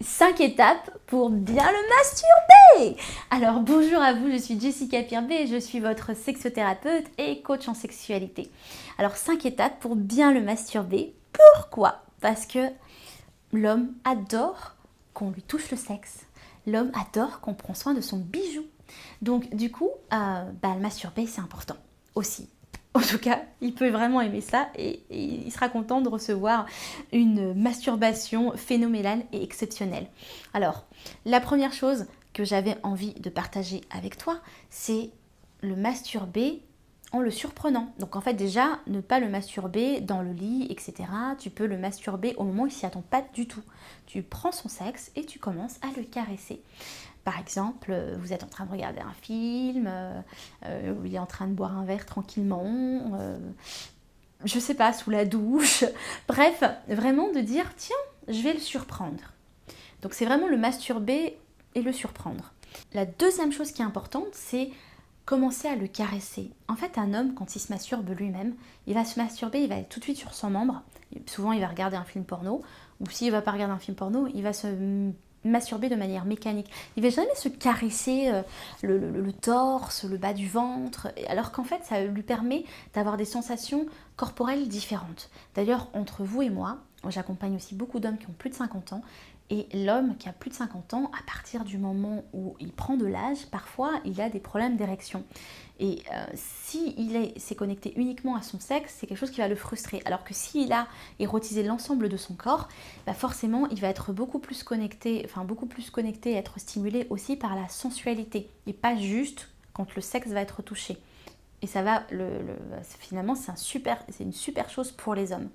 5 étapes pour bien le masturber. Alors bonjour à vous, je suis Jessica Pirbet, je suis votre sexothérapeute et coach en sexualité. Alors 5 étapes pour bien le masturber. Pourquoi? Parce que l'homme adore qu'on lui touche le sexe. L'homme adore qu'on prenne soin de son bijou. Donc du coup, le masturber c'est important aussi. En tout cas, il peut vraiment aimer ça et il sera content de recevoir une masturbation phénoménale et exceptionnelle. Alors, la première chose que j'avais envie de partager avec toi, c'est le masturber en le surprenant. Donc en fait déjà, ne pas le masturber dans le lit, etc. Tu peux le masturber au moment où il s'y attend pas du tout. Tu prends son sexe et tu commences à le caresser. Par exemple, vous êtes en train de regarder un film, il est en train de boire un verre tranquillement, je sais pas, sous la douche. Bref, vraiment de dire, tiens, je vais le surprendre. Donc c'est vraiment le masturber et le surprendre. La deuxième chose qui est importante, c'est commencer à le caresser. En fait, un homme, quand il se masturbe lui-même, il va se masturber, il va être tout de suite sur son membre. Souvent, il va regarder un film porno, ou s'il ne va pas regarder un film porno, il va se masturber de manière mécanique. Il ne va jamais se caresser le torse, le bas du ventre, alors qu'en fait, ça lui permet d'avoir des sensations corporelles différentes. D'ailleurs, entre vous et moi, j'accompagne aussi beaucoup d'hommes qui ont plus de 50 ans, et l'homme qui a plus de 50 ans, à partir du moment où il prend de l'âge, parfois il a des problèmes d'érection. Et s'il s'est connecté uniquement à son sexe, c'est quelque chose qui va le frustrer. Alors que s'il a érotisé l'ensemble de son corps, forcément il va être beaucoup plus connecté, et être stimulé aussi par la sensualité. Et pas juste quand le sexe va être touché. Et ça va, finalement c'est une super chose pour les hommes.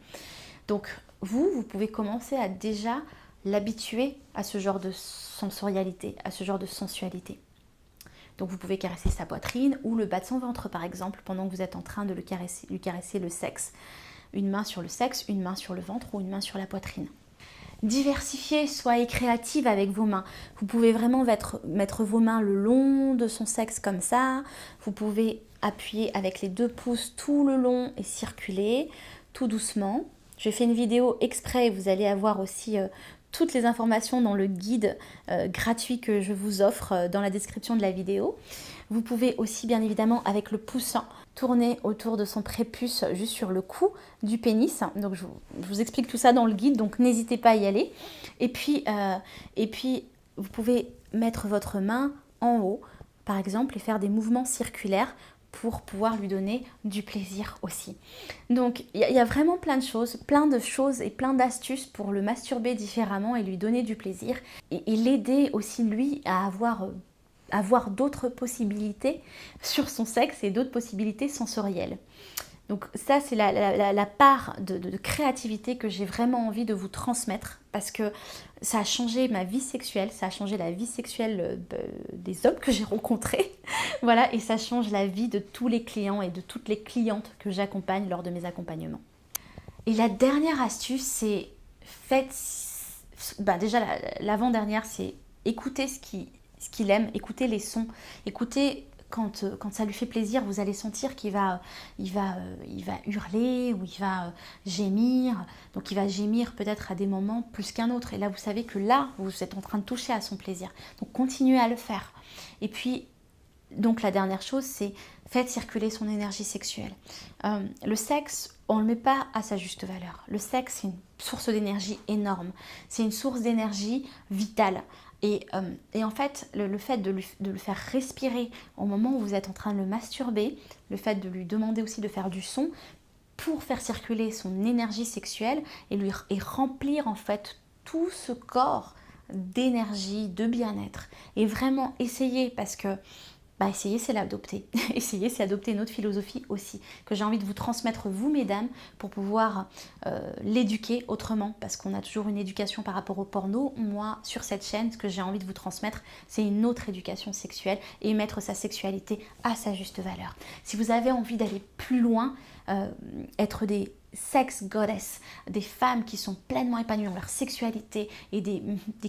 Donc vous pouvez commencer à déjà l'habituer à ce genre de sensorialité, à ce genre de sensualité. Donc vous pouvez caresser sa poitrine ou le bas de son ventre par exemple pendant que vous êtes en train de lui caresser le sexe. Une main sur le sexe, une main sur le ventre ou une main sur la poitrine. Diversifiez, soyez créative avec vos mains. Vous pouvez vraiment mettre vos mains le long de son sexe comme ça. Vous pouvez appuyer avec les 2 pouces tout le long et circuler tout doucement. J'ai fait une vidéo exprès, vous allez avoir aussi toutes les informations dans le guide gratuit que je vous offre dans la description de la vidéo. Vous pouvez aussi bien évidemment avec le pouce tourner autour de son prépuce juste sur le cou du pénis. Donc je vous explique tout ça dans le guide, donc n'hésitez pas à y aller. Et puis vous pouvez mettre votre main en haut par exemple et faire des mouvements circulaires pour pouvoir lui donner du plaisir aussi. Donc il y a vraiment plein de choses et plein d'astuces pour le masturber différemment et lui donner du plaisir et l'aider aussi lui à avoir d'autres possibilités sur son sexe et d'autres possibilités sensorielles. Donc ça c'est la part de créativité que j'ai vraiment envie de vous transmettre parce que ça a changé ma vie sexuelle, ça a changé la vie sexuelle des hommes que j'ai rencontrés, voilà, et ça change la vie de tous les clients et de toutes les clientes que j'accompagne lors de mes accompagnements. Et la dernière astuce, c'est déjà l'avant-dernière, c'est écouter ce qu'il aime, écouter les sons, écouter quand ça lui fait plaisir, vous allez sentir qu'il va hurler ou il va gémir. Donc il va gémir peut-être à des moments plus qu'un autre. Et là, vous savez que là, vous êtes en train de toucher à son plaisir. Donc continuez à le faire. Et puis, donc la dernière chose, c'est faites circuler son énergie sexuelle. Le sexe, on ne le met pas à sa juste valeur. Le sexe, c'est une source d'énergie énorme. C'est une source d'énergie vitale. Et en fait, le fait de le faire respirer au moment où vous êtes en train de le masturber, le fait de lui demander aussi de faire du son pour faire circuler son énergie sexuelle et remplir en fait tout ce corps d'énergie, de bien-être. Et vraiment essayer parce que essayer c'est l'adopter. Essayer c'est adopter notre philosophie aussi, que j'ai envie de vous transmettre vous mesdames pour pouvoir l'éduquer autrement, parce qu'on a toujours une éducation par rapport au porno. Moi sur cette chaîne, ce que j'ai envie de vous transmettre, c'est une autre éducation sexuelle et mettre sa sexualité à sa juste valeur. Si vous avez envie d'aller plus loin, être des sex goddess, des femmes qui sont pleinement épanouies dans leur sexualité et des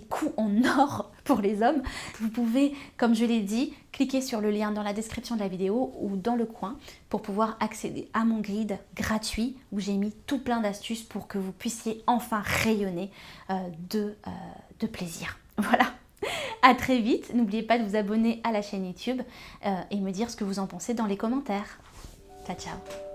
coups en or pour les hommes, vous pouvez, comme je l'ai dit, cliquer sur le lien dans la description de la vidéo ou dans le coin pour pouvoir accéder à mon guide gratuit où j'ai mis tout plein d'astuces pour que vous puissiez enfin rayonner de plaisir. Voilà. À très vite, n'oubliez pas de vous abonner à la chaîne YouTube et me dire ce que vous en pensez dans les commentaires. Ciao, ciao.